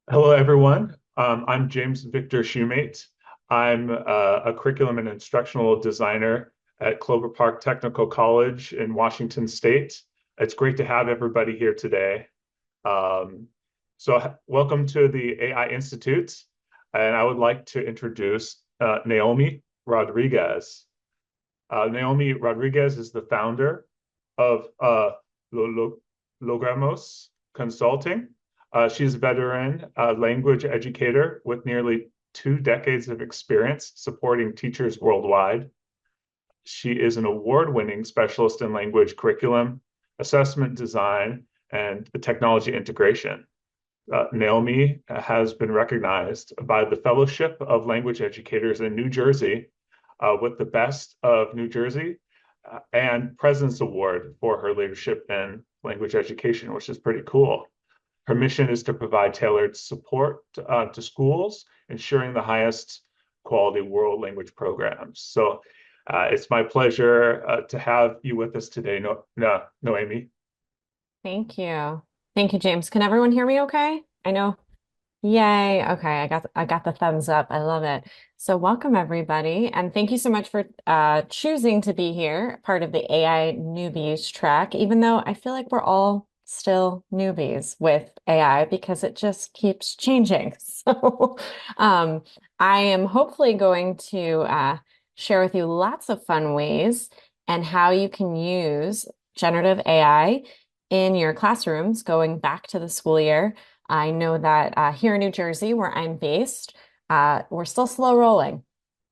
Hello, everyone. I'm James Victor Shoemate. I'm a curriculum and instructional designer at Clover Park Technical College in Washington State. It's great to have everybody here today. Um, Welcome to the AI Institute. And I would like to introduce Naomi Rodriguez. Naomi Rodriguez is the founder of Logramos Consulting. She's a veteran language educator with nearly 2 decades of experience supporting teachers worldwide. She is an award-winning specialist in language curriculum, assessment design, and technology integration. Naomi has been recognized by the Fellowship of Language Educators in New Jersey with the Best of New Jersey and President's Award for her leadership in language education, which is pretty cool. Her mission is to provide tailored support to schools, ensuring the highest quality world language programs. It's my pleasure to have you with us today, Noemi. Thank you. Thank you, James. Can everyone hear me okay? I know. Yay. Okay, I got the thumbs up. I love it. So welcome everybody, and thank you so much for choosing to be here, part of the AI newbies track, even though I feel like we're all still newbies with AI because it just keeps changing. So um, I am hopefully going to share with you lots of fun ways and how you can use generative AI in your classrooms going back to the school year. I know that here in New Jersey, where I'm based, we're still slow rolling.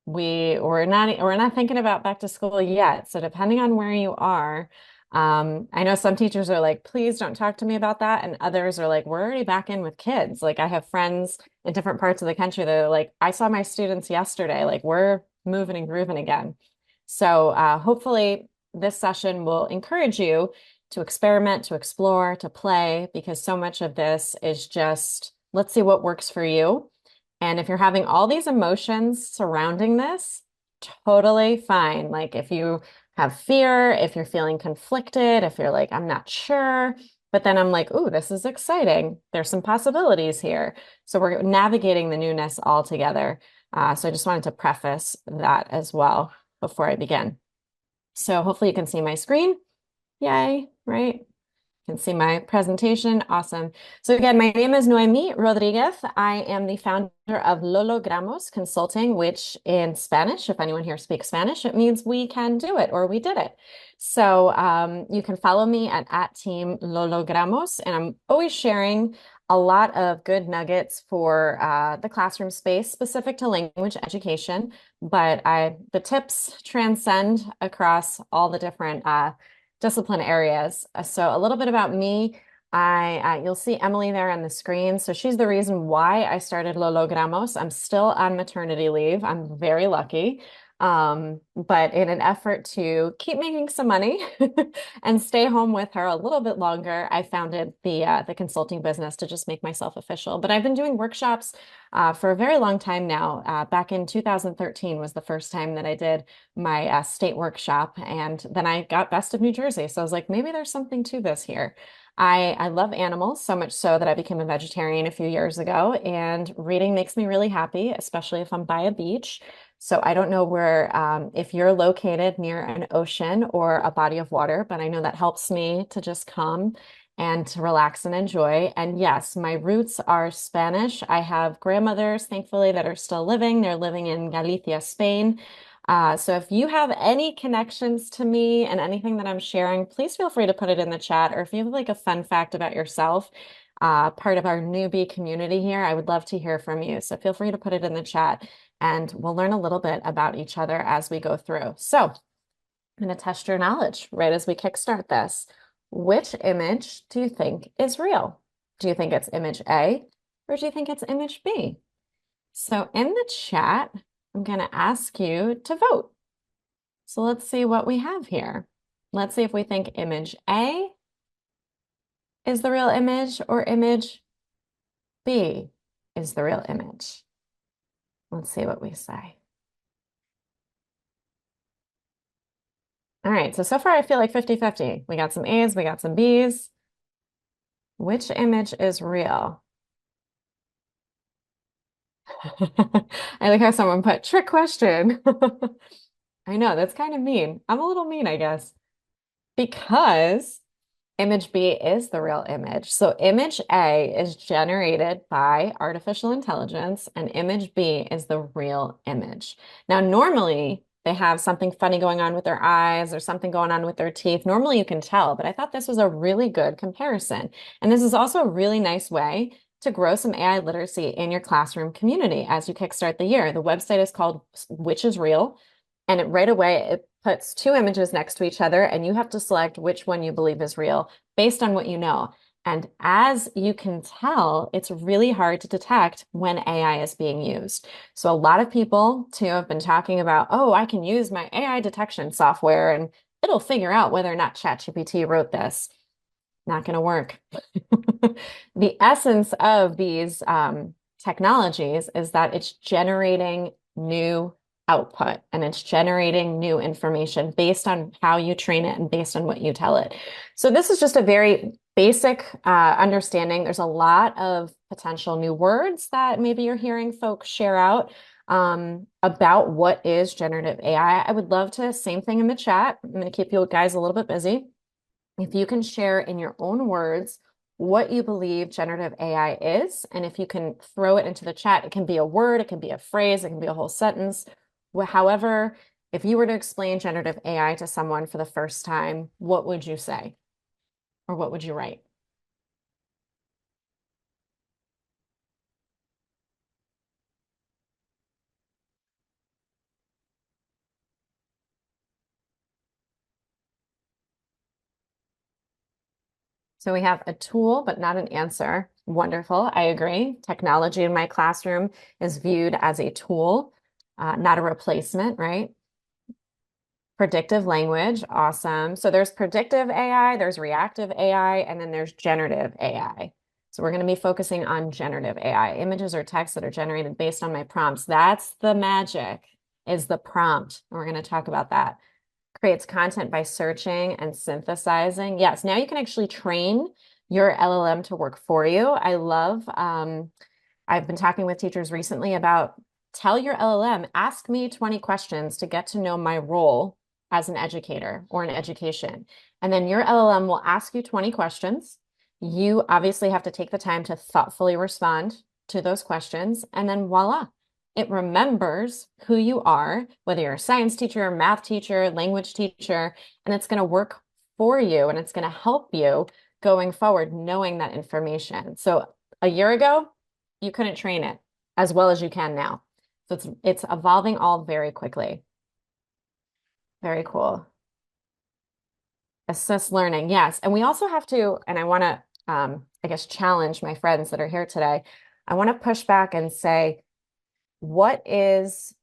We're not thinking about back to school yet. So depending on where you are, I know some teachers are like, please don't talk to me about that, and others are like, we're already back in with kids. Like I have friends in different parts of the country that are like, I saw my students yesterday. Like we're moving and grooving again. So hopefully this session will encourage you to experiment, to explore, to play, because so much of this is just let's see what works for you. And if you're having all these emotions surrounding this, totally fine. Like if you have fear, if you're feeling conflicted, if you're like, I'm not sure, but then I'm like, ooh, this is exciting. There's some possibilities here. So we're navigating the newness all together. So I just wanted to preface that as well before I begin. So hopefully you can see my screen. Yay, right? You can see my presentation. Awesome. So again, my name is Noemi Rodriguez. I am the founder of Logramos Consulting, which in Spanish, if anyone here speaks Spanish, it means we can do it or we did it. So you can follow me at Team Logramos, and I'm always sharing a lot of good nuggets for the classroom space specific to language education, but the tips transcend across all the different discipline areas. So a little bit about me. You'll see Emily there on the screen. So she's the reason why I started Logramos. I'm still on maternity leave. I'm very lucky. But in an effort to keep making some money and stay home with her a little bit longer, I founded the consulting business to just make myself official. But I've been doing workshops for a very long time now. Back in 2013 was the first time that I did my state workshop, and then I got Best of New Jersey. So I was like, maybe there's something to this here. I love animals so much so that I became a vegetarian a few years ago, and reading makes me really happy, especially if I'm by a beach. So I don't know where, if you're located near an ocean or a body of water, but I know that helps me to just come and to relax and enjoy. And yes, my roots are Spanish. I have grandmothers, thankfully, that are still living. They're living in Galicia, Spain. So if you have any connections to me and anything that I'm sharing, please feel free to put it in the chat. Or if you have like a fun fact about yourself, part of our newbie community here, I would love to hear from you. So feel free to put it in the chat and we'll learn a little bit about each other as we go through. So I'm going to test your knowledge right as we kickstart this. Which image do you think is real? Do you think it's image A or do you think it's image B? So in the chat, I'm going to ask you to vote. So let's see what we have here. Let's see if we think image A is the real image or image B is the real image. Let's see what we say. All right, so far I feel like 50-50. We got some A's, we got some B's. Which image is real? I like how someone put trick question. I know, that's kind of mean. I'm a little mean, I guess, because image B is the real image. So image A is generated by artificial intelligence, and image B is the real image. Now, normally they have something funny going on with their eyes or something going on with their teeth. Normally you can tell, but I thought this was a really good comparison. And this is also a really nice way to grow some AI literacy in your classroom community as you kickstart the year. The website is called Which is Real. And right away, it puts two images next to each other, and you have to select which one you believe is real based on what you know. And as you can tell, it's really hard to detect when AI is being used. So a lot of people too have been talking about, oh, I can use my AI detection software and it'll figure out whether or not ChatGPT wrote this. Not going to work. The essence of these technologies is that it's generating new output and it's generating new information based on how you train it and based on what you tell it. So this is just a very basic understanding. There's a lot of potential new words that maybe you're hearing folks share out about what is generative AI. I would love to, same thing in the chat. I'm going to keep you guys a little bit busy. If you can share in your own words what you believe generative AI is, and if you can throw it into the chat, it can be a word, it can be a phrase, it can be a whole sentence. However, if you were to explain generative AI to someone for the first time, what would you say? Or what would you write? So we have a tool, but not an answer. Wonderful. I agree. Technology in my classroom is viewed as a tool, not a replacement, right? Predictive language, awesome. So there's predictive AI, there's reactive AI, and then there's generative AI. So we're going to be focusing on generative AI, images or text that are generated based on my prompts. That's the magic, is the prompt. And we're going to talk about that. Creates content by searching and synthesizing. Yes, now you can actually train your LLM to work for you. I love I've been talking with teachers recently about tell your LLM, ask me 20 questions to get to know my role as an educator or in education. And then your LLM will ask you 20 questions. You obviously have to take the time to thoughtfully respond to those questions. And then voila, it remembers who you are, whether you're a science teacher, math teacher, language teacher, and it's going to work for you and it's going to help you going forward knowing that information. So a year ago, you couldn't train it as well as you can now. So it's evolving all very quickly. Very cool. Assist learning, yes. And we also have to, and I want to, I guess, challenge my friends that are here today. I want to push back and say, what is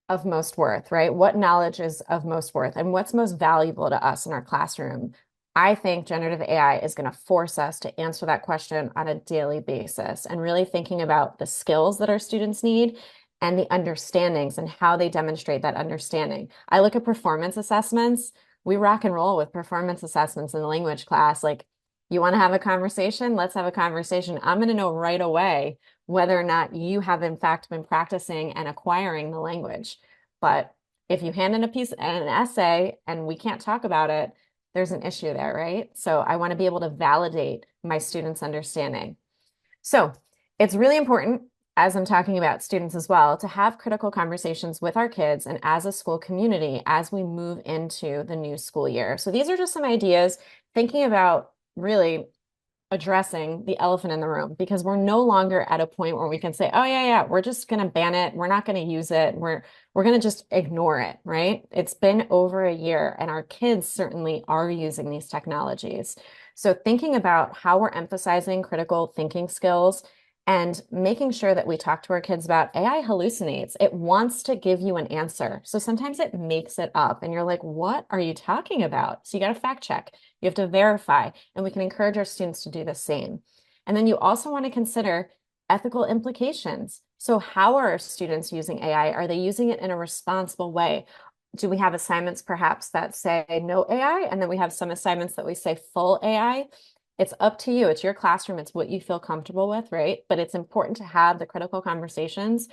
of most worth, right? What knowledge is of most worth and what's most valuable to us in our classroom? I think generative AI is going to force us to answer that question on a daily basis and really thinking about the skills that our students need and the understandings and how they demonstrate that understanding. I look at performance assessments. We rock and roll with performance assessments in the language class. Like, you want to have a conversation? Let's have a conversation. I'm going to know right away whether or not you have in fact been practicing and acquiring the language. But if you hand in an essay and we can't talk about it, there's an issue there, right? So I want to be able to validate my students' understanding. So it's really important, as I'm talking about students as well, to have critical conversations with our kids and as a school community as we move into the new school year. So these are just some ideas thinking about really addressing the elephant in the room because we're no longer at a point where we can say, oh yeah, we're just going to ban it. We're not going to use it. We're going to just ignore it, right? It's been over a year and our kids certainly are using these technologies. So thinking about how we're emphasizing critical thinking skills and making sure that we talk to our kids about AI hallucinates. It wants to give you an answer. So sometimes it makes it up and you're like, what are you talking about? So you got to fact check. You have to verify, and we can encourage our students to do the same. And then you also want to consider ethical implications. So how are our students using AI? Are they using it in a responsible way? Do we have assignments perhaps that say no AI? And then we have some assignments that we say full AI. It's up to you. It's your classroom. It's what you feel comfortable with, right? But it's important to have the critical conversations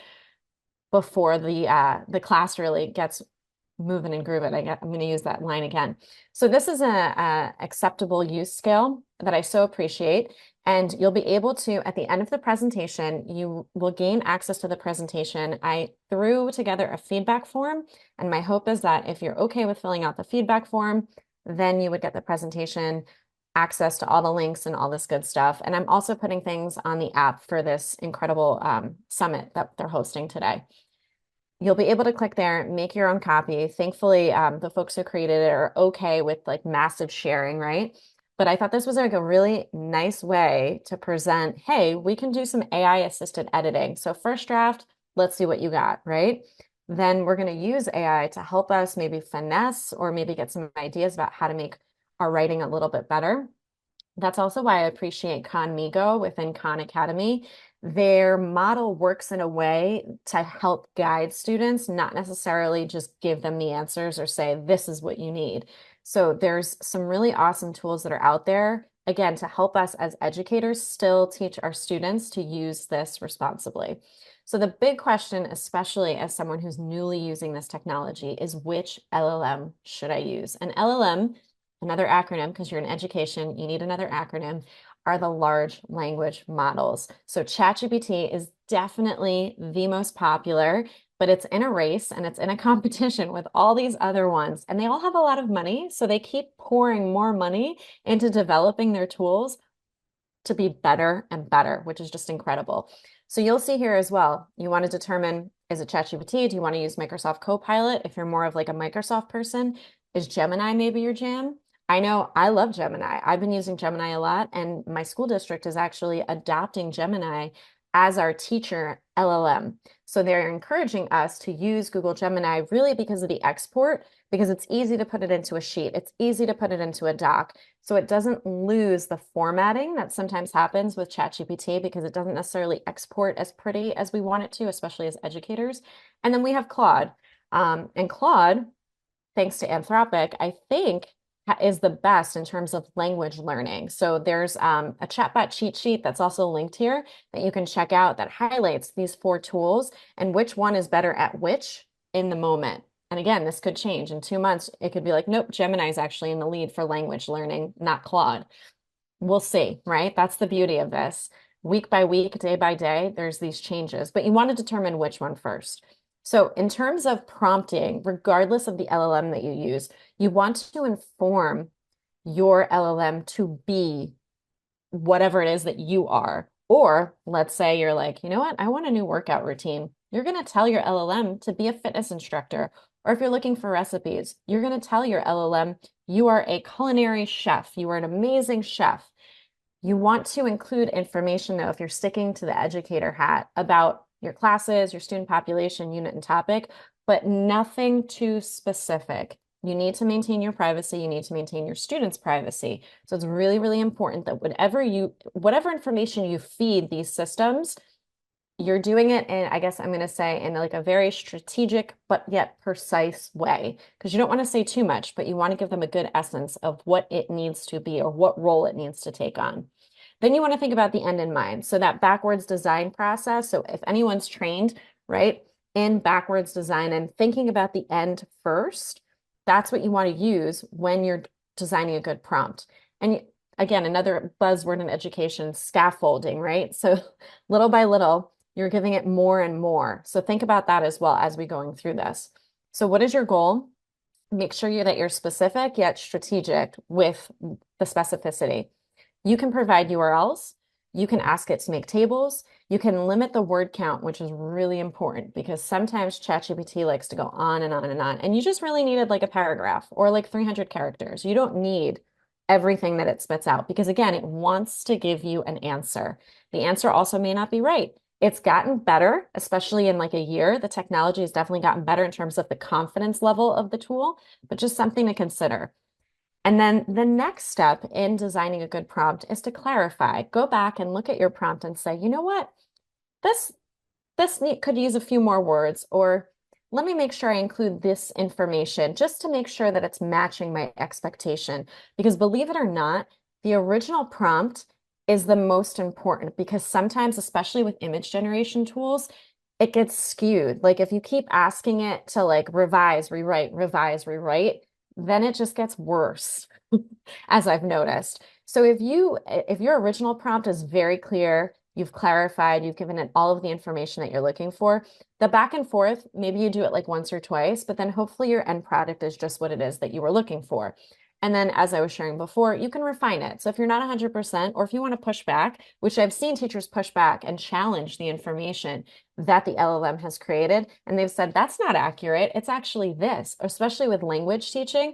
before the class really gets moving and grooving. I'm going to use that line again. So this is a acceptable use scale that I so appreciate. And you'll be able to, at the end of the presentation, you will gain access to the presentation. I threw together a feedback form, and my hope is that if you're okay with filling out the feedback form, then you would get the presentation, access to all the links and all this good stuff. And I'm also putting things on the app for this incredible summit that they're hosting today. You'll be able to click there, make your own copy. Thankfully, the folks who created it are okay with like massive sharing, right? But I thought this was like a really nice way to present, hey, we can do some AI assisted editing. So first draft, let's see what you got, right? Then we're going to use AI to help us maybe finesse or maybe get some ideas about how to make our writing a little bit better. That's also why I appreciate Conmigo within Khan Academy. Their model works in a way to help guide students, not necessarily just give them the answers or say, this is what you need. So there's some really awesome tools that are out there, again, to help us as educators still teach our students to use this responsibly. So the big question, especially as someone who's newly using this technology, is which LLM should I use? An LLM, another acronym, because you're in education, you need another acronym, are the large language models. So ChatGPT is definitely the most popular, but it's in a race and it's in a competition with all these other ones. And they all have a lot of money. So they keep pouring more money into developing their tools to be better and better, which is just incredible. So you'll see here as well, you want to determine, is it ChatGPT? Do you want to use Microsoft Copilot? If you're more of like a Microsoft person, is Gemini maybe your jam? I know I love Gemini. I've been using Gemini a lot, and my school district is actually adopting Gemini as our teacher LLM. So they're encouraging us to use Google Gemini really because of the export, because it's easy to put it into a sheet. It's easy to put it into a doc. So it doesn't lose the formatting that sometimes happens with ChatGPT because it doesn't necessarily export as pretty as we want it to, especially as educators. And then we have Claude. And Claude, thanks to Anthropic, I think is the best in terms of language learning. So there's a chatbot cheat sheet that's also linked here that you can check out that highlights these 4 tools and which one is better at which in the moment. And again, this could change in 2 months. It could be like, nope, Gemini is actually in the lead for language learning, not Claude. We'll see, right? That's the beauty of this. Week by week, day by day, there's these changes, but you want to determine which one first. So in terms of prompting, regardless of the LLM that you use, you want to inform your LLM to be whatever it is that you are. Or let's say you're like, you know what? I want a new workout routine. You're going to tell your LLM to be a fitness instructor. Or if you're looking for recipes, you're going to tell your LLM you are a culinary chef. You are an amazing chef. You want to include information, though, if you're sticking to the educator hat about your classes, your student population, unit, and topic, but nothing too specific. You need to maintain your privacy. You need to maintain your students' privacy. So it's really, really important that whatever information you feed these systems, you're doing it in, I guess I'm going to say, in like a very strategic but yet precise way, because you don't want to say too much, but you want to give them a good essence of what it needs to be or what role it needs to take on. Then you want to think about the end in mind. So that backwards design process. So if anyone's trained, right, in backwards design and thinking about the end first, that's what you want to use when you're designing a good prompt. And again, another buzzword in education, scaffolding, right? So little by little, you're giving it more and more. So think about that as well as we going through this. So what is your goal? Make sure that you're specific yet strategic with the specificity. You can provide URLs. You can ask it to make tables. You can limit the word count, which is really important because sometimes ChatGPT likes to go on and on and on. And you just really needed like a paragraph or like 300 characters. You don't need everything that it spits out because, again, it wants to give you an answer. The answer also may not be right. It's gotten better, especially in like a year. The technology has definitely gotten better in terms of the confidence level of the tool, but just something to consider. And then the next step in designing a good prompt is to clarify. Go back and look at your prompt and say, you know what? This could use a few more words, or let me make sure I include this information just to make sure that it's matching my expectation. Because believe it or not, the original prompt is the most important because sometimes, especially with image generation tools, it gets skewed. Like if you keep asking it to like revise, rewrite, then it just gets worse, as I've noticed. So if your original prompt is very clear, you've clarified, you've given it all of the information that you're looking for, the back and forth, maybe you do it like once or twice, but then hopefully your end product is just what it is that you were looking for. And then, as I was sharing before, you can refine it. So if you're not 100%, or if you want to push back, which I've seen teachers push back and challenge the information that the LLM has created, and they've said, that's not accurate. It's actually this, especially with language teaching.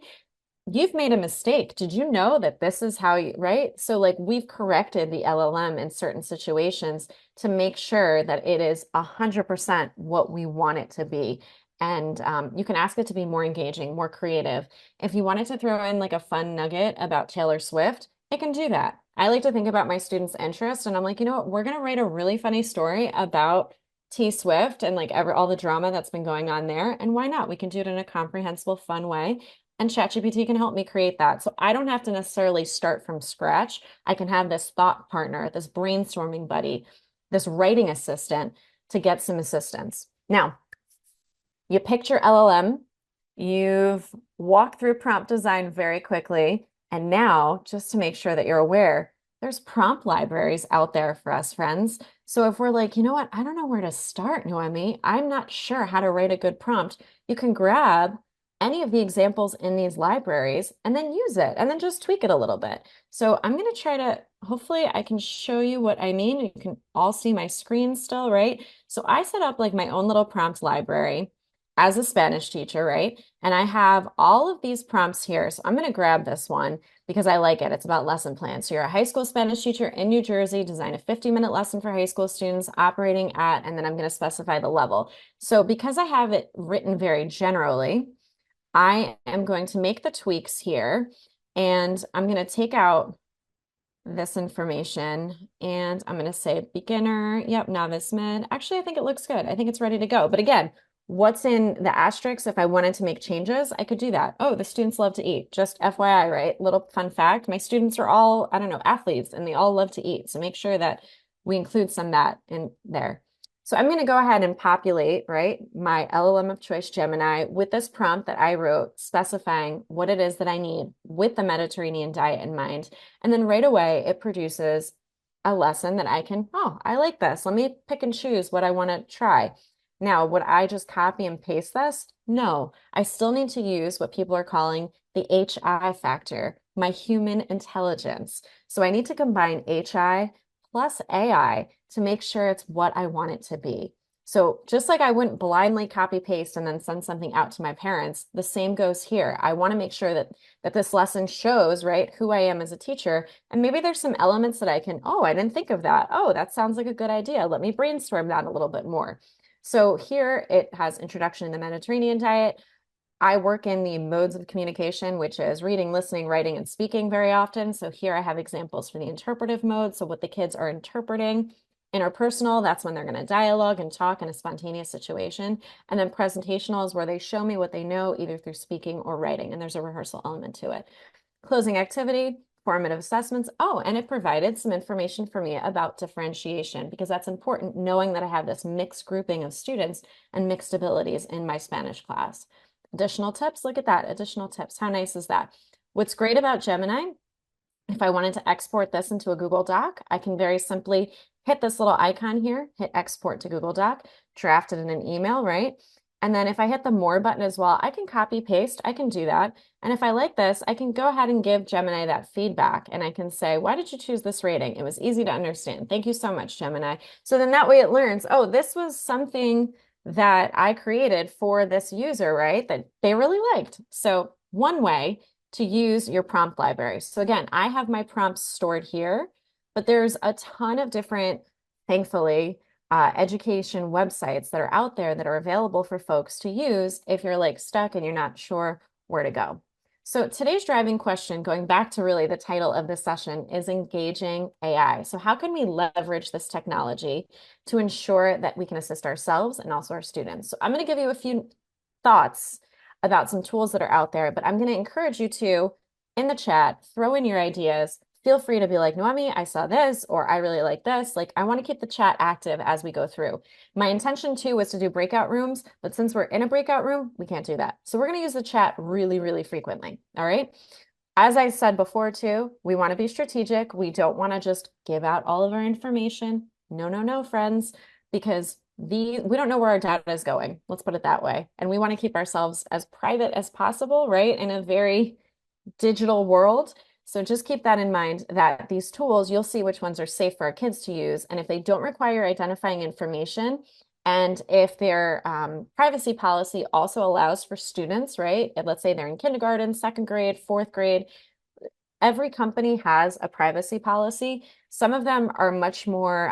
You've made a mistake. Did you know that this is how you, right? So, like, we've corrected the LLM in certain situations to make sure that it is 100% what we want it to be. And you can ask it to be more engaging, more creative. If you wanted to throw in like a fun nugget about Taylor Swift, it can do that. I like to think about my students' interest, and I'm like, you know what? We're going to write a really funny story about T Swift and like all the drama that's been going on there. And why not? We can do it in a comprehensible, fun way. And ChatGPT can help me create that. So I don't have to necessarily start from scratch. I can have this thought partner, this brainstorming buddy, this writing assistant to get some assistance. Now, you picked your LLM, you've walked through prompt design very quickly. And now, just to make sure that you're aware, there's prompt libraries out there for us, friends. So if we're like, you know what, I don't know where to start, Noemi, I'm not sure how to write a good prompt, you can grab any of the examples in these libraries and then use it and then just tweak it a little bit. So I'm going to try to, hopefully I can show you what I mean. You can all see my screen still, right? So I set up like my own little prompt library as a Spanish teacher, right? And I have all of these prompts here. So I'm going to grab this one because I like it. It's about lesson plans. So you're a high school Spanish teacher in New Jersey, design a 50-minute lesson for high school students operating at, and then I'm going to specify the level. So because I have it written very generally, I am going to make the tweaks here and I'm going to take out this information and I'm going to say beginner, yep, novice, mid. Actually, I think it looks good. I think it's ready to go. But again, what's in the asterisks? If I wanted to make changes, I could do that. Oh, the students love to eat. Just FYI, right? Little fun fact. My students are all, I don't know, athletes and they all love to eat. So make sure that we include some of that in there. So I'm going to go ahead and populate, right, my LLM of choice Gemini with this prompt that I wrote specifying what it is that I need with the Mediterranean diet in mind. And then right away, it produces a lesson that I can, oh, I like this. Let me pick and choose what I want to try. Now, would I just copy and paste this? No, I still need to use what people are calling the HI factor, my human intelligence. So I need to combine HI plus AI to make sure it's what I want it to be. So just like I wouldn't blindly copy paste and then send something out to my parents, the same goes here. I want to make sure that this lesson shows, right, who I am as a teacher. And maybe there's some elements that I can, oh, I didn't think of that. Oh, that sounds like a good idea. Let me brainstorm that a little bit more. So here it has introduction to the Mediterranean diet. I work in the modes of communication, which is reading, listening, writing, and speaking very often. So here I have examples for the interpretive mode. So what the kids are interpreting. Interpersonal, that's when they're going to dialogue and talk in a spontaneous situation. And then presentational is where they show me what they know, either through speaking or writing. And there's a rehearsal element to it. Closing activity, formative assessments. Oh, and it provided some information for me about differentiation because that's important, knowing that I have this mixed grouping of students and mixed abilities in my Spanish class. Additional tips, look at that, additional tips. How nice is that? What's great about Gemini, if I wanted to export this into a Google Doc, I can very simply hit this little icon here, hit export to Google Doc, draft it in an email, right? And then if I hit the more button as well, I can copy paste, I can do that. And if I like this, I can go ahead and give Gemini that feedback and I can say, why did you choose this rating? It was easy to understand. Thank you so much, Gemini. So then that way it learns, oh, this was something that I created for this user, right? That they really liked. So one way to use your prompt library. So again, I have my prompts stored here, but there's a ton of different, thankfully, education websites that are out there that are available for folks to use if you're like stuck and you're not sure where to go. So today's driving question, going back to really the title of this session, is engaging AI. So how can we leverage this technology to ensure that we can assist ourselves and also our students? So I'm going to give you a few thoughts about some tools that are out there, but I'm going to encourage you to, in the chat, throw in your ideas, feel free to be like, Noemi, I saw this, or I really like this. Like, I want to keep the chat active as we go through. My intention too was to do breakout rooms, but since we're in a breakout room, we can't do that. So we're going to use the chat really, really frequently. All right. As I said before too, we want to be strategic. We don't want to just give out all of our information. No, no, no, friends, because we don't know where our data is going. Let's put it that way. And we want to keep ourselves as private as possible, right? In a very digital world. So just keep that in mind that these tools, you'll see which ones are safe for our kids to use. And if they don't require identifying information, and if their privacy policy also allows for students, right? Let's say they're in kindergarten, second grade, fourth grade, every company has a privacy policy. Some of them are much more,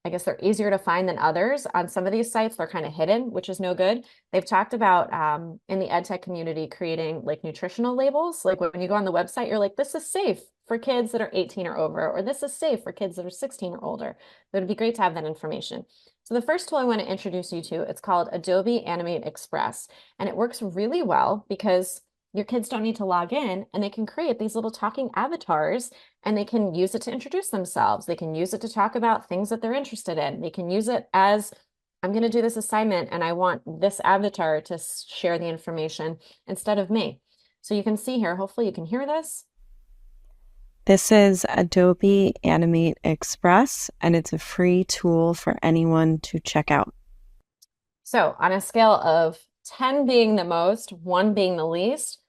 I guess they're easier to find than others. On some of these sites, they're kind of hidden, which is no good. They've talked about in the ed tech community creating like nutritional labels. Like when you go on the website, you're like, this is safe for kids that are 18 or over, or this is safe for kids that are 16 or older. But it'd be great to have that information. So the first tool I want to introduce you to, it's called Adobe Animate Express. And it works really well because your kids don't need to log in and they can create these little talking avatars and they can use it to introduce themselves. They can use it to talk about things that they're interested in. They can use it as, I'm going to do this assignment and I want this avatar to share the information instead of me. So you can see here, hopefully you can hear this. This is Adobe Animate Express, and it's a free tool for anyone to check out. So on a scale of 10 being the most, 1 being the least,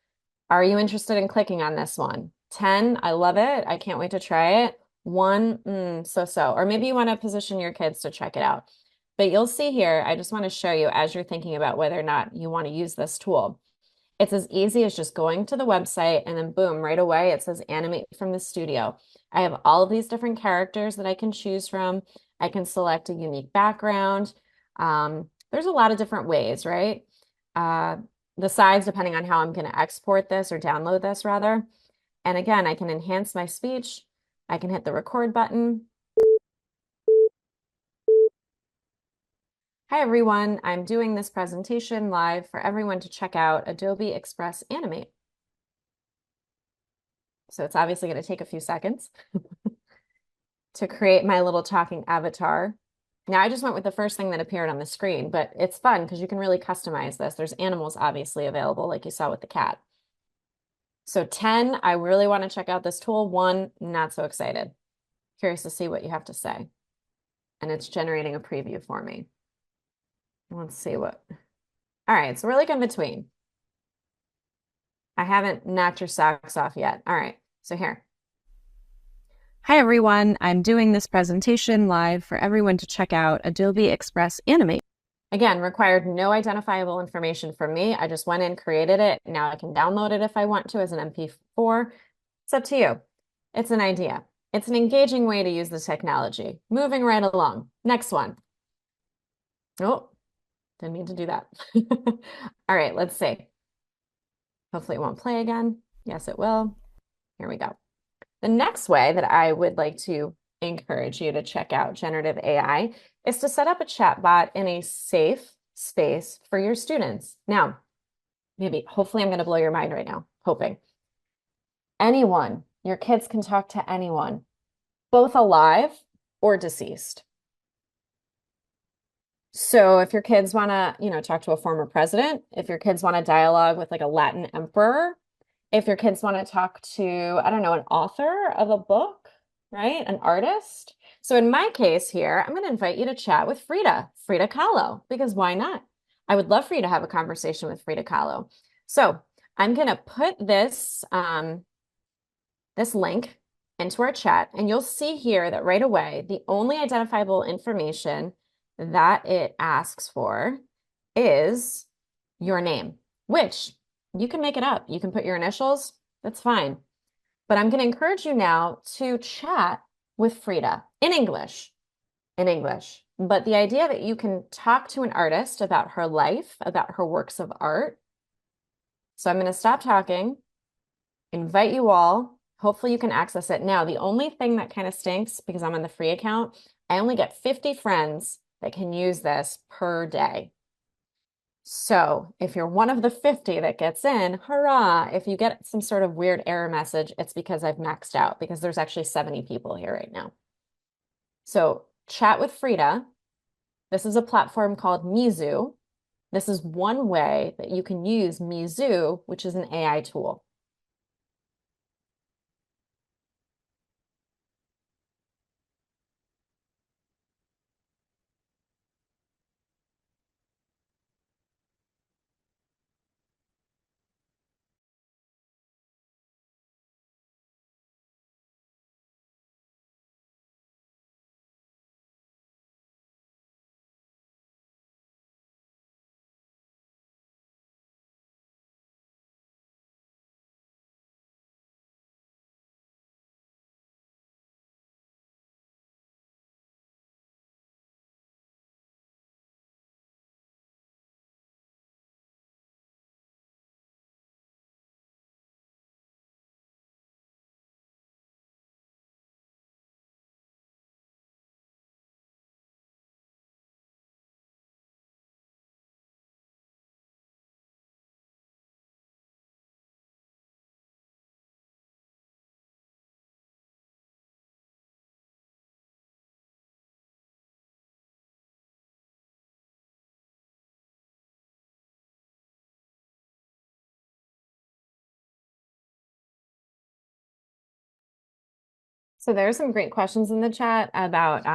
are you interested in clicking on this one? 10, I love it. I can't wait to try it. 1, so. Or maybe you want to position your kids to check it out. But you'll see here, I just want to show you as you're thinking about whether or not you want to use this tool. It's as easy as just going to the website and then boom, right away it says animate from the studio. I have all of these different characters that I can choose from. I can select a unique background. There's a lot of different ways, right? The size, depending on how I'm going to export this or download this rather. And again, I can enhance my speech. I can hit the record button. Hi, everyone. I'm doing this presentation live for everyone to check out Adobe Express Animate. So it's obviously going to take a few seconds to create my little talking avatar. Now, I just went with the first thing that appeared on the screen, but it's fun because you can really customize this. There's animals obviously available, like you saw with the cat. So 10, I really want to check out this tool. 1, not so excited. Curious to see what you have to say. And it's generating a preview for me. Let's see what. All right, so we're like in between. I haven't knocked your socks off yet. All right, so here. Hi, everyone. I'm doing this presentation live for everyone to check out Adobe Express Animate. Again, required no identifiable information from me. I just went in, created it. Now I can download it if I want to as an MP4. It's up to you. It's an idea. It's an engaging way to use the technology. Moving right along. Next one. Oh, didn't mean to do that. All right, let's see. Hopefully it won't play again. Yes, it will. Here we go. The next way that I would like to encourage you to check out generative AI is to set up a chatbot in a safe space for your students. Now, hopefully I'm going to blow your mind right now, hoping. Anyone, your kids can talk to anyone, both alive or deceased. So if your kids want to, talk to a former president, if your kids want to dialogue with like a Latin emperor, if your kids want to talk to, I don't know, an author of a book, right? An artist. So in my case here, I'm going to invite you to chat with Frida Kahlo, because why not? I would love for you to have a conversation with Frida Kahlo. So I'm going to put this, this link into our chat, and you'll see here that right away, the only identifiable information that it asks for is your name, which you can make it up. You can put your initials, that's fine. But I'm going to encourage you now to chat with Frida in English, But the idea that you can talk to an artist about her life, about her works of art. So I'm going to stop talking, invite you all. Hopefully you can access it. Now, the only thing that kind of stinks, because I'm on the free account, I only get 50 friends that can use this per day. So if you're one of the 50 that gets in, hurrah. If you get some sort of weird error message, it's because I've maxed out because there's actually 70 people here right now. So chat with Frida. This is a platform called Mizu. This is one way that you can use Mizu, which is an AI tool. So there's some great questions in the chat about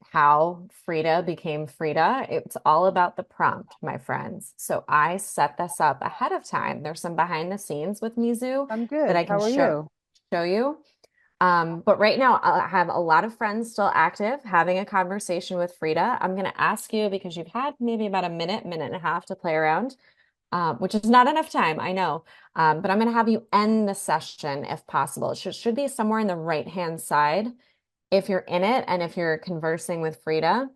how Frida became Frida. It's all about the prompt, my friends. So I set this up ahead of time. There's some behind the scenes with Mizu I'm that good. I can How are you? show you. But right now I have a lot of friends still active having a conversation with Frida. I'm going to ask you because you've had maybe about a minute, minute and a half to play around, which is not enough time, I know. But I'm going to have you end the session if possible. It should be somewhere in the right-hand side if you're in it and if you're conversing with Frida.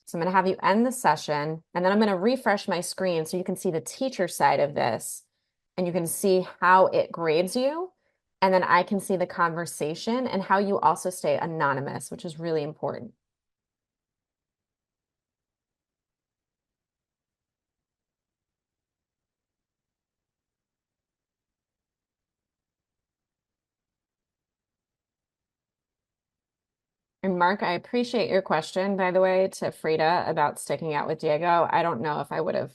So I'm going to have you end the session and then I'm going to refresh my screen so you can see the teacher side of this and you can see how it grades you. And then I can see the conversation and how you also stay anonymous, which is really important. And Mark, I appreciate your question, by the way, to Frida about sticking out with Diego. I don't know if I would have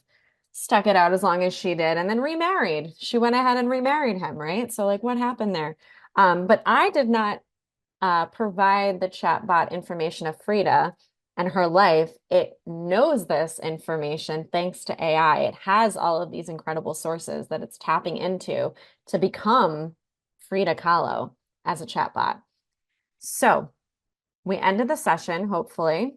stuck it out as long as she did and then remarried. She went ahead and remarried him, right? So like what happened there? But I did not provide the chatbot information of Frida and her life. It knows this information thanks to AI. It has all of these incredible sources that it's tapping into to become Frida Kahlo as a chatbot. So we ended the session, hopefully.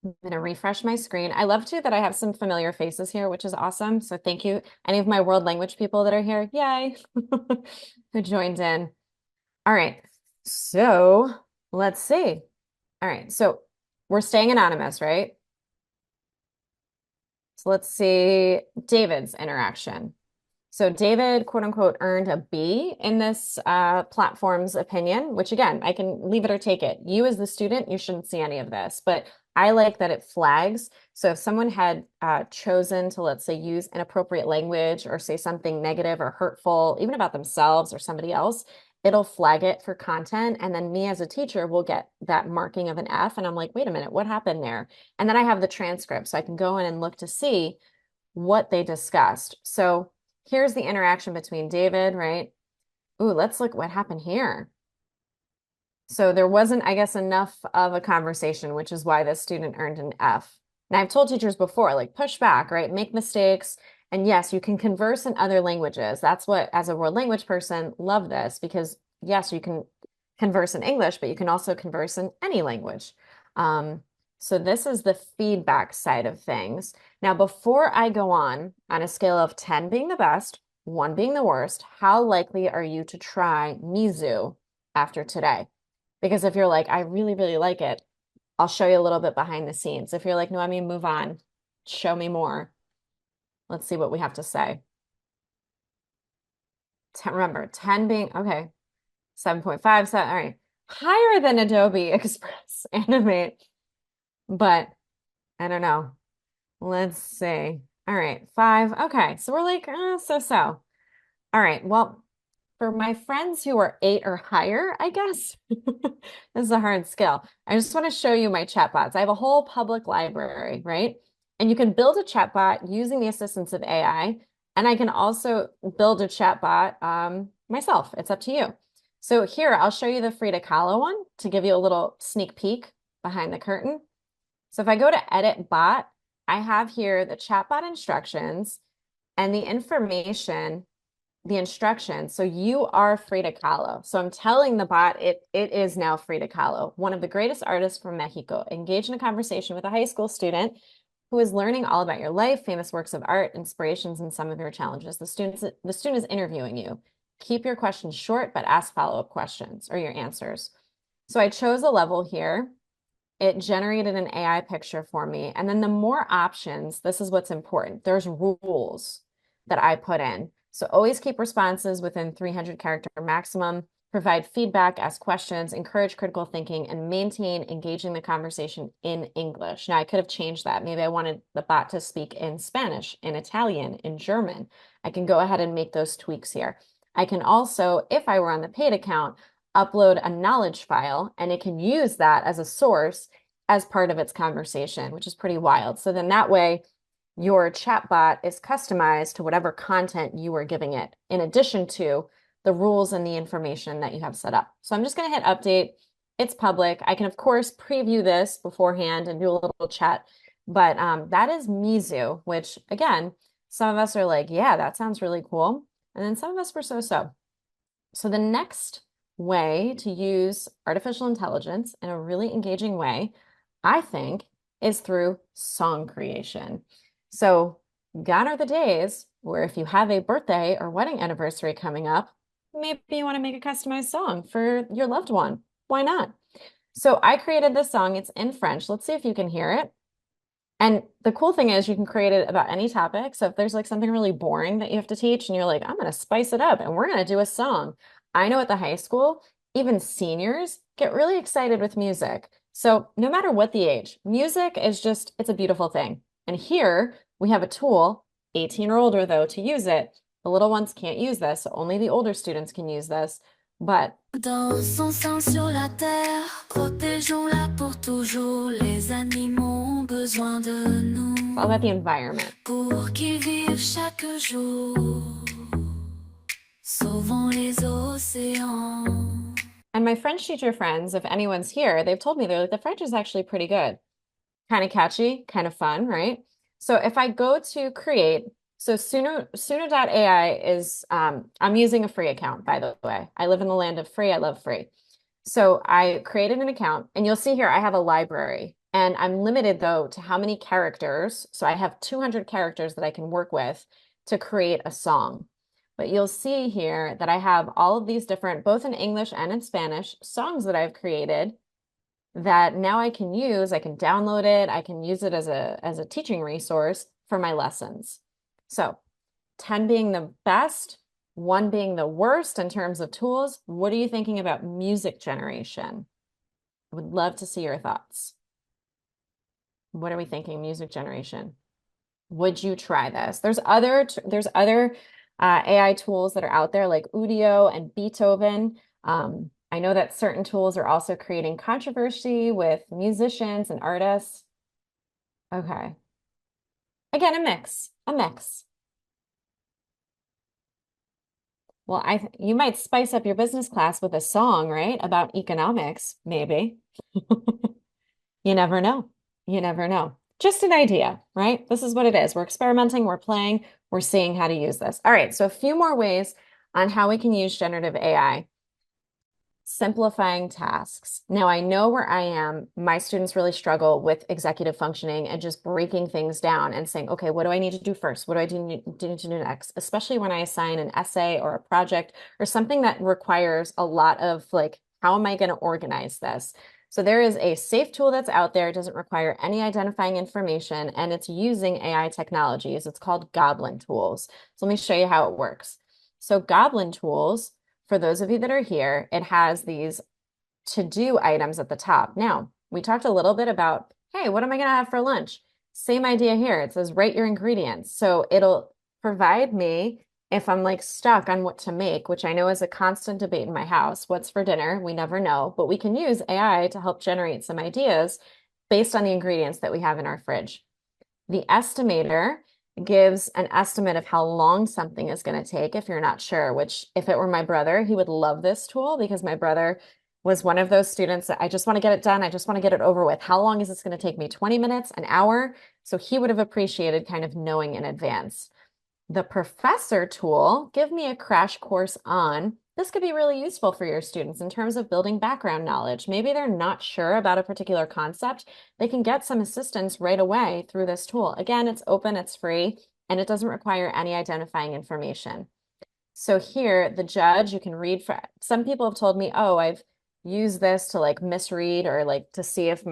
I'm going to refresh my screen. I love too that I have some familiar faces here, which is awesome. So thank you. Any of my world language people that are here, yay, who joined in. All right. So let's see. All right. So we're staying anonymous, right? So let's see David's interaction. So David, quote unquote, earned a B in this platform's opinion, which again, I can leave it or take it. You as the student, you shouldn't see any of this, but I like that it flags. So if someone had chosen to, let's say, use inappropriate language or say something negative or hurtful, even about themselves or somebody else, it'll flag it for content. And then me as a teacher will get that marking of an F. And I'm like, wait a minute, what happened there? And then I have the transcript. So I can go in and look to see what they discussed. So here's the interaction between David, right? Ooh, let's look what happened here. So there wasn't, I guess, enough of a conversation, which is why this student earned an F. And I've told teachers before, like push back, right? Make mistakes. And yes, you can converse in other languages. That's what, as a world language person, love this because yes, you can converse in English, but you can also converse in any language. So this is the feedback side of things. Now, before I go on a scale of 10 being the best, 1 being the worst, how likely are you to try Mizu after today? Because if you're like, I really, really like it, I'll show you a little bit behind the scenes. If you're like, no, I mean, move on, show me more. Let's see what we have to say. Remember, 10 being, okay, 7.5, all right. Higher than Adobe Express Animate, but I don't know. Let's see. All right, 5. Okay, so we're like, so. All right, well, for my friends who are 8 or higher, I guess, this is a hard skill. I just want to show you my chatbots. I have a whole public library, right? And you can build a chatbot using the assistance of AI. And I can also build a chatbot myself. It's up to you. So here, I'll show you the Frida Kahlo one to give you a little sneak peek behind the curtain. So if I go to Edit Bot, I have here the chatbot instructions and the information, the instructions. So you are Frida Kahlo. So I'm telling the bot it is now Frida Kahlo, one of the greatest artists from Mexico. Engage in a conversation with a high school student who is learning all about your life, famous works of art, inspirations, and some of your challenges. The student is interviewing you. Keep your questions short, but ask follow-up questions or your answers. So I chose a level here. It generated an AI picture for me. And then the more options, this is what's important. There's rules that I put in. So always keep responses within 300 character maximum, provide feedback, ask questions, encourage critical thinking, and maintain engaging the conversation in English. Now, I could have changed that. Maybe I wanted the bot to speak in Spanish, in Italian, in German. I can go ahead and make those tweaks here. I can also, if I were on the paid account, upload a knowledge file, and it can use that as a source as part of its conversation, which is pretty wild. So then that way, your chatbot is customized to whatever content you are giving it, in addition to the rules and the information that you have set up. So I'm just going to hit update. It's public. I can, of course, preview this beforehand and do a little chat, but that is Mizu, which again, some of us are like, yeah, that sounds really cool. And then some of us were so-so. So the next way to use artificial intelligence in a really engaging way, I think, is through song creation. So gone are the days where if you have a birthday or wedding anniversary coming up, maybe you want to make a customized song for your loved one. Why not? So I created this song. It's in French. Let's see if you can hear it. And the cool thing is you can create it about any topic. So if there's like something really boring that you have to teach and you're like, I'm going to spice it up and we're going to do a song. I know at the high school, even seniors get really excited with music. So no matter what the age, music is just, it's a beautiful thing. And here we have a tool, 18 or older though, to use it. The little ones can't use this, so only the older students can use this. But dans son sein sur la terre, protégeons-la pour toujours. Les animaux ont besoin de nous. It's all about the environment. Pour qu'ils vivent chaque jour, sauvons les océans. And my French teacher friends, if anyone's here, they've told me they're like, the French is actually pretty good. Kind of catchy, kind of fun, right? So if I go to create, so Suno.ai is, I'm using a free account, by the way. I live in the land of free. I love free. So I created an account and you'll see here, I have a library and I'm limited though to how many characters. So I have 200 characters that I can work with to create a song. But you'll see here that I have all of these different, both in English and in Spanish, songs that I've created that now I can use. I can download it. I can use it as a teaching resource for my lessons. So 10 being the best, 1 being the worst in terms of tools. What are you thinking about music generation? I would love to see your thoughts. What are we thinking music generation? Would you try this? There's other AI tools that are out there like Udio and Beethoven. I know that certain tools are also creating controversy with musicians and artists. Okay. Again, a mix. Well, you might spice up your business class with a song, right? About economics, maybe. You never know. You never know. Just an idea, right? This is what it is. We're experimenting, we're playing, we're seeing how to use this. All right, so a few more ways on how we can use generative AI. Simplifying tasks. Now, I know where I am, my students really struggle with executive functioning and just breaking things down and saying, okay, what do I need to do first? What do I need to do next? Especially when I assign an essay or a project or something that requires a lot of like, how am I going to organize this? So there is a safe tool that's out there. It doesn't require any identifying information, and it's using AI technologies. It's called Goblin Tools. So let me show you how it works. So Goblin Tools, for those of you that are here, it has these to-do items at the top. Now, we talked a little bit about, hey, what am I going to have for lunch? Same idea here. It says write your ingredients. So it'll provide me if I'm like stuck on what to make, which I know is a constant debate in my house. What's for dinner? We never know, but we can use AI to help generate some ideas based on the ingredients that we have in our fridge. The estimator gives an estimate of how long something is going to take if you're not sure, which if it were my brother, he would love this tool because my brother was one of those students that I just want to get it done. I just want to get it over with. How long is this going to take me? 20 minutes, an hour? So he would have appreciated kind of knowing in advance. The professor tool, give me a crash course on. This could be really useful for your students in terms of building background knowledge. Maybe they're not sure about a particular concept. They can get some assistance right away through this tool. Again, it's open, it's free, and it doesn't require any identifying information. So here, the judge, you can read for, some people have told me, oh, I've used this to like misread or like to see if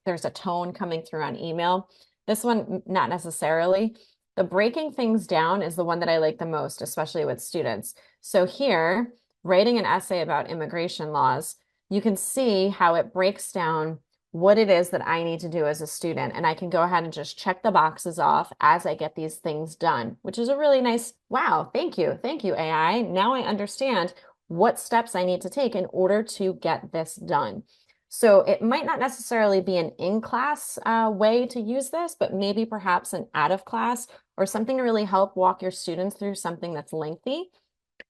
there's a tone coming through on email. This one, not necessarily. The breaking things down is the one that I like the most, especially with students. So here, writing an essay about immigration laws, you can see how it breaks down what it is that I need to do as a student. And I can go ahead and just check the boxes off as I get these things done, which is a really nice, wow, thank you. Thank you, AI. Now I understand what steps I need to take in order to get this done. So it might not necessarily be an in-class way to use this, but maybe perhaps an out-of-class or something to really help walk your students through something that's lengthy.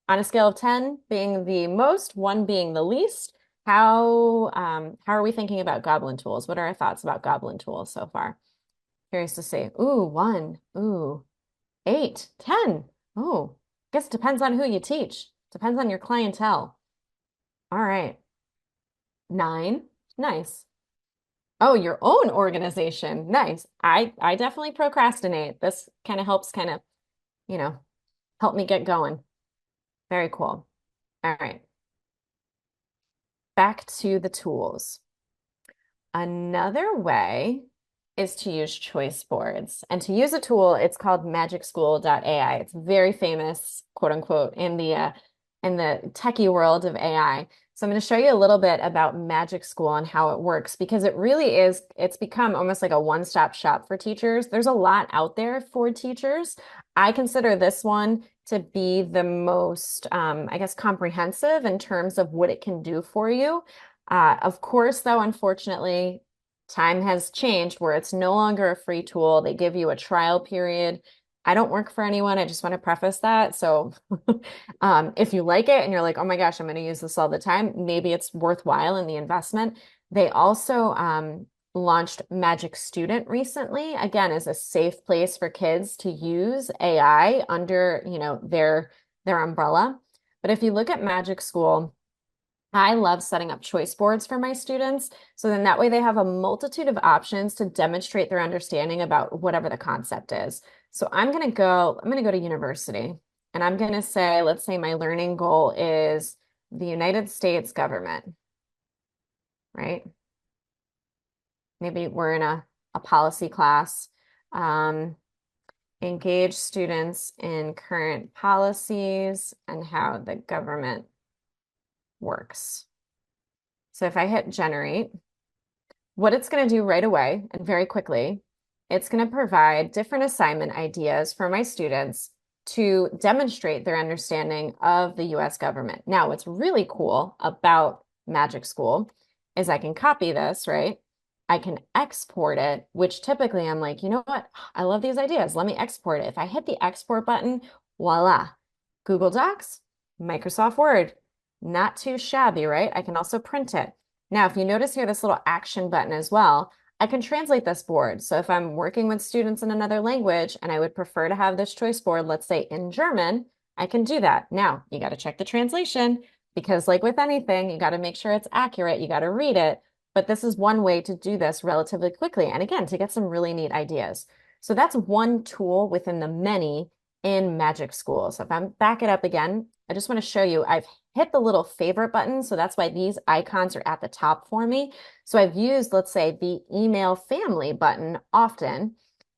On a scale of 10 being the most, 1 being the least, how are we thinking about Goblin tools? What are our thoughts about Goblin tools so far? Curious to see. Ooh, 1. Ooh, 8, 10. Ooh, guess it depends on who you teach. Depends on your clientele. All right. 9. Nice. Oh, your own organization. Nice. I definitely procrastinate. This kind of helps you know, help me get going. Very cool. All right. Back to the tools. Another way is to use choice boards. And to use a tool, it's called magicschool.ai. It's very famous, quote unquote, in the techie world of AI. So I'm going to show you a little bit about Magic School and how it works because it really is, it's become almost like a one-stop shop for teachers. There's a lot out there for teachers. I consider this one to be the most, I guess, comprehensive in terms of what it can do for you. Of course, though, unfortunately, time has changed where it's no longer a free tool. They give you a trial period. I don't work for anyone. I just want to preface that. So if you like it and you're like, oh my gosh, I'm going to use this all the time, maybe it's worthwhile in the investment. They also launched Magic Student recently, again, as a safe place for kids to use AI under, their umbrella. But if you look at Magic School, I love setting up choice boards for my students. So then that way they have a multitude of options to demonstrate their understanding about whatever the concept is. So I'm going to go to university and I'm going to say, let's say my learning goal is the United States government, right? Maybe we're in a policy class. Engage students in current policies and how the government works. So if I hit generate, what it's going to do right away and very quickly, it's going to provide different assignment ideas for my students to demonstrate their understanding of the US government. Now, what's really cool about Magic School is I can copy this, right? I can export it, which typically I'm like, you know what? I love these ideas. Let me export it. If I hit the export button, voila, Google Docs, Microsoft Word, not too shabby, right? I can also print it. Now, if you notice here, this little action button as well, I can translate this board. So if I'm working with students in another language and I would prefer to have this choice board, let's say in German, I can do that. Now, you got to check the translation because like with anything, you got to make sure it's accurate. You got to read it. But this is one way to do this relatively quickly. And again, to get some really neat ideas. So that's one tool within the many in Magic School. So if I'm back it up again, I just want to show you, I've hit the little favorite button. So that's why these icons are at the top for me. So I've used, let's say, the email family button often,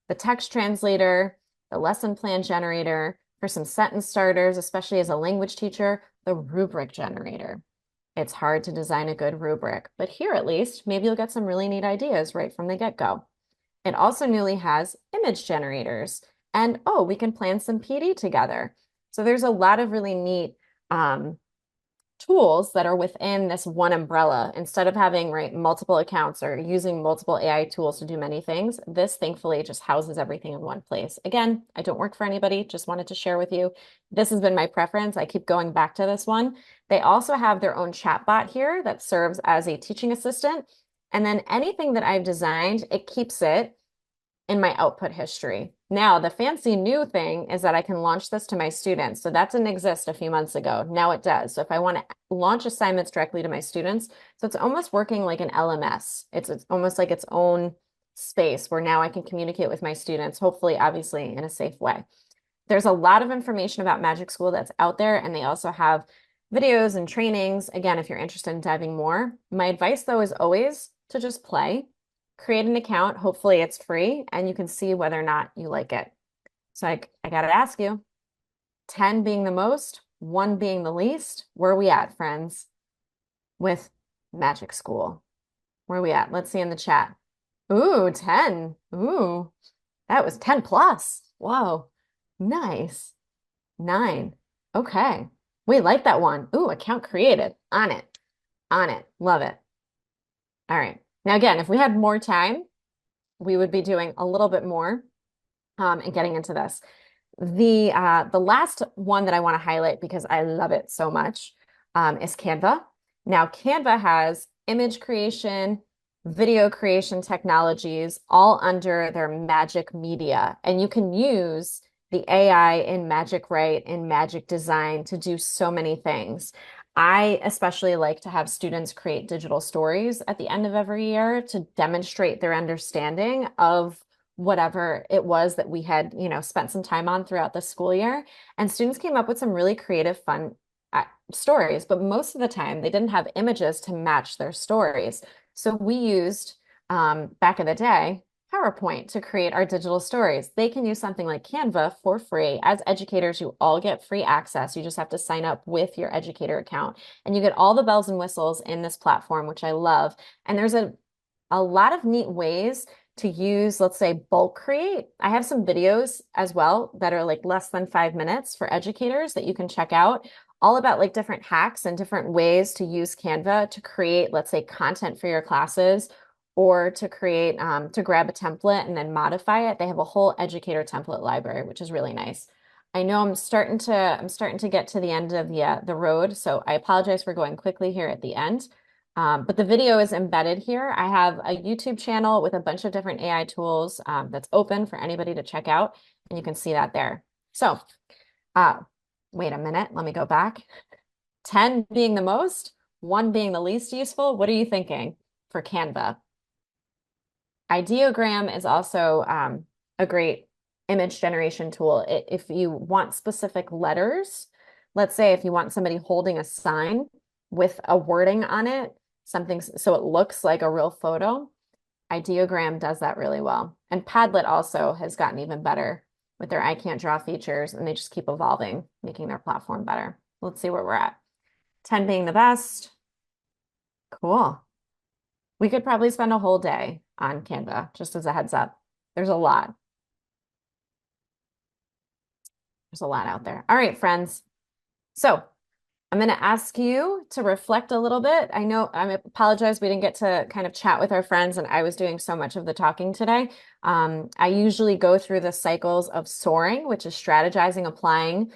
the text translator, the lesson plan generator, for some sentence starters, especially as a language teacher, the rubric generator. It's hard to design a good rubric, but here at least, maybe you'll get some really neat ideas right from the get-go. It also newly has image generators. And oh, we can plan some PD together. So there's a lot of really neat tools that are within this one umbrella. Instead of having, right, multiple accounts or using multiple AI tools to do many things, this thankfully just houses everything in one place. Again, I don't work for anybody, just wanted to share with you. This has been my preference. I keep going back to this one. They also have their own chatbot here that serves as a teaching assistant. And then anything that I've designed, it keeps it in my output history. Now, the fancy new thing is that I can launch this to my students. So that didn't exist a few months ago. Now it does. So if I want to launch assignments directly to my students, so it's almost working like an LMS. It's almost like its own space where now I can communicate with my students, hopefully, obviously, in a safe way. There's a lot of information about Magic School that's out there, and they also have videos and trainings. Again, if you're interested in diving more, my advice though is always to just play. Create an account. Hopefully it's free and you can see whether or not you like it. So I got to ask you, 10 being the most, 1 being the least, where are we at, friends, with Magic School? Where are we at? Let's see in the chat. Ooh, 10. Ooh, that was 10 plus. Whoa, nice. 9. Okay. We like that one. Ooh, account created. On it. On it. Love it. All right. Now, again, if we had more time, we would be doing a little bit more and getting into this. The last one that I want to highlight because I love it so much is Canva. Now, Canva has image creation, video creation technologies all under their Magic Media, and you can use the AI in Magic Write and Magic Design to do so many things. I especially like to have students create digital stories at the end of every year to demonstrate their understanding of whatever it was that we had, spent some time on throughout the school year. And students came up with some really creative, fun stories, but most of the time they didn't have images to match their stories. So we used, back in the day, PowerPoint to create our digital stories. They can use something like Canva for free. As educators, you all get free access. You just have to sign up with your educator account and you get all the bells and whistles in this platform, which I love. And there's a lot of neat ways to use, let's say, bulk create. I have some videos as well that are like less than 5 minutes for educators that you can check out, all about like different hacks and different ways to use Canva to create, let's say, content for your classes or to create, to grab a template and then modify it. They have a whole educator template library, which is really nice. I know I'm starting to get to the end of the road, so I apologize for going quickly here at the end. But the video is embedded here. I have a YouTube channel with a bunch of different AI tools that's open for anybody to check out, and you can see that there. So, wait a minute, let me go back. 10 being the most, 1 being the least useful. What are you thinking for Canva? Ideogram is also a great image generation tool. If you want specific letters, let's say if you want somebody holding a sign with a wording on it, something so it looks like a real photo, Ideogram does that really well. And Padlet also has gotten even better with their I Can't Draw features, and they just keep evolving, making their platform better. Let's see where we're at. 10 being the best. Cool. We could probably spend a whole day on Canva, just as a heads up. There's a lot. There's a lot out there. All right, friends. So I'm going to ask you to reflect a little bit. I apologize we didn't get to kind of chat with our friends, and I was doing so much of the talking today. I usually go through the cycles of soaring, which is strategizing, observing,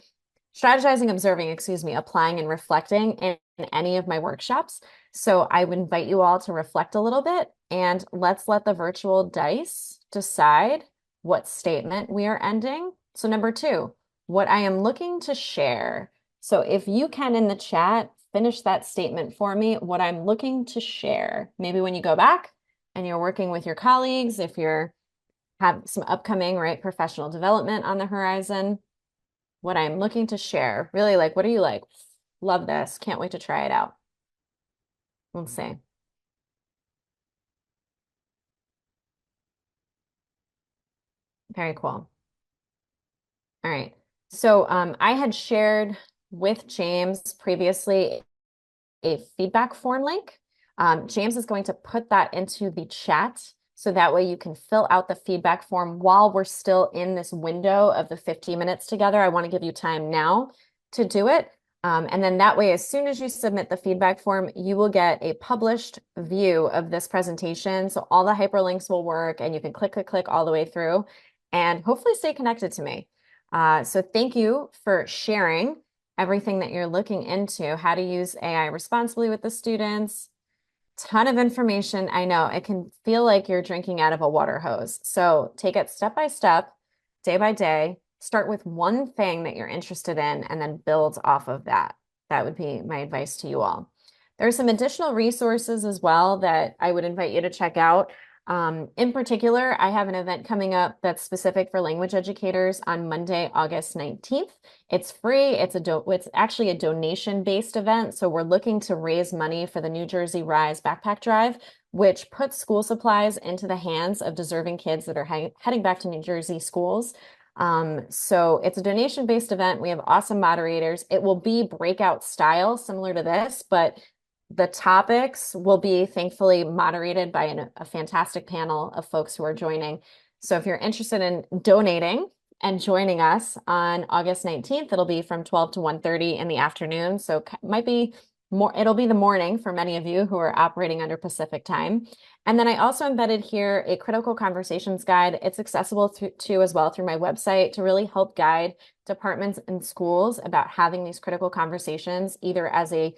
applying and reflecting in any of my workshops. So I would invite you all to reflect a little bit, and let's let the virtual dice decide what statement we are ending. So number 2, what I am looking to share. So if you can in the chat, finish that statement for me, what I'm looking to share. Maybe when you go back and you're working with your colleagues, if you're have some upcoming, right, professional development on the horizon, what I'm looking to share. Really, like, what are you like? Love this. Can't wait to try it out. Let's see. Very cool. All right. So I had shared with James previously a feedback form link. James is going to put that into the chat So that way you can fill out the feedback form while we're still in this window of the 50 minutes together. I want to give you time now to do it. And then that way, as soon as you submit the feedback form, you will get a published view of this presentation. So all the hyperlinks will work and you can click, click, click all the way through and hopefully stay connected to me. So thank you for sharing everything that you're looking into, how to use AI responsibly with the students. Ton of information. I know it can feel like you're drinking out of a water hose. So take it step by step, day by day. Start with one thing that you're interested in and then build off of that. That would be my advice to you all. There are some additional resources as well that I would invite you to check out. In particular, I have an event coming up that's specific for language educators on Monday, August 19th. It's free. It's actually a donation-based event. So we're looking to raise money for the New Jersey Rise Backpack Drive, which puts school supplies into the hands of deserving kids that are heading back to New Jersey schools. So it's a donation-based event. We have awesome moderators. It will be breakout style, similar to this, but the topics will be thankfully moderated by a fantastic panel of folks who are joining. So if you're interested in donating and joining us on August 19th, it'll be from 12 to 1:30 in the afternoon. So might be more, it'll be the morning for many of you who are operating under Pacific time. And then I also embedded here a critical conversations guide. It's accessible to as well through my website to really help guide departments and schools about having these critical conversations, either as a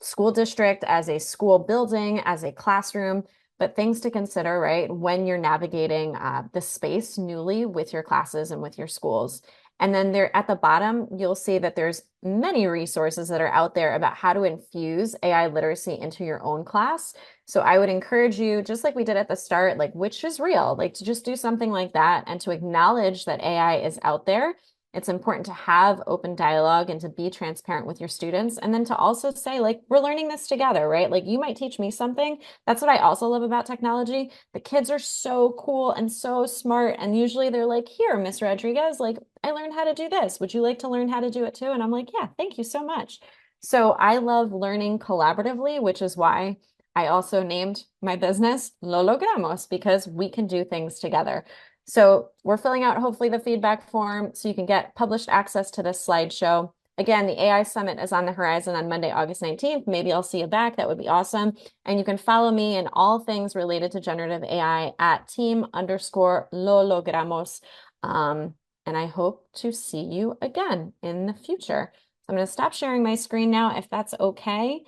school district, as a school building, as a classroom, but things to consider, right, when you're navigating the space newly with your classes and with your schools. And then there at the bottom, you'll see that there's many resources that are out there about how to infuse AI literacy into your own class. So I would encourage you, just like we did at the start, like which is real, like to just do something like that and to acknowledge that AI is out there. It's important to have open dialogue and to be transparent with your students. And then to also say, like, we're learning this together, right? Like, you might teach me something. That's what I also love about technology. The kids are so cool and so smart. And usually they're like, here, Miss Rodriguez, like, I learned how to do this. Would you like to learn how to do it too? And I'm like, yeah, thank you so much. So I love learning collaboratively, which is why I also named my business Lo Logramos, because we can do things together. So we're filling out hopefully the feedback form so you can get published access to this slideshow. Again, the AI Summit is on the horizon on Monday, August 19th. Maybe I'll see you back. That would be awesome. And you can follow me in all things related to generative AI at team_lo_logramos. And I hope to see you again in the future. So I'm going to stop sharing my screen now, if that's okay,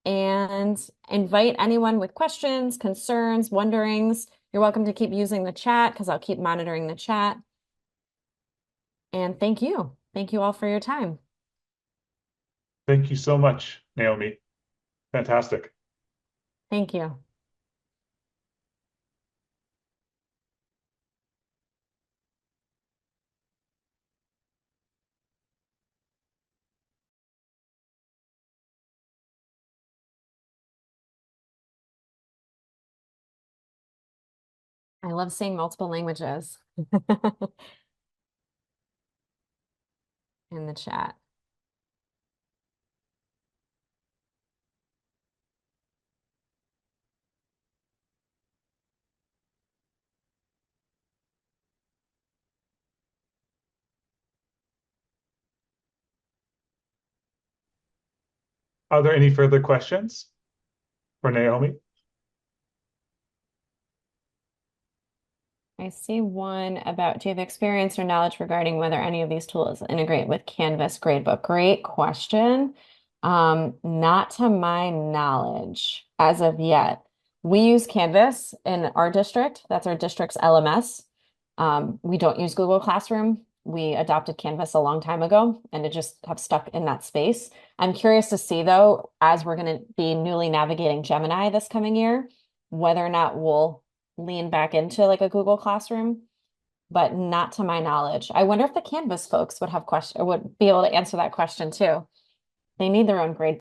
and invite anyone with questions, concerns, wonderings. You're welcome to keep using the chat because I'll keep monitoring the chat. And thank you. Thank you all for your time. Thank you so much, Naomi. Fantastic. Thank you. I love seeing multiple languages in the chat. Are there any further questions for Naomi? I see one about, do you have experience or knowledge regarding whether any of these tools integrate with Canvas gradebook? Great question. Not to my knowledge as of yet. We use Canvas in our district. That's our district's LMS. We don't use Google Classroom. We adopted Canvas a long time ago and it just have stuck in that space. I'm curious to see though, as we're going to be newly navigating Gemini this coming year, whether or not we'll lean back into like a Google Classroom, but not to my knowledge. I wonder if the Canvas folks would have question or would be able to answer that question too. They need their own grade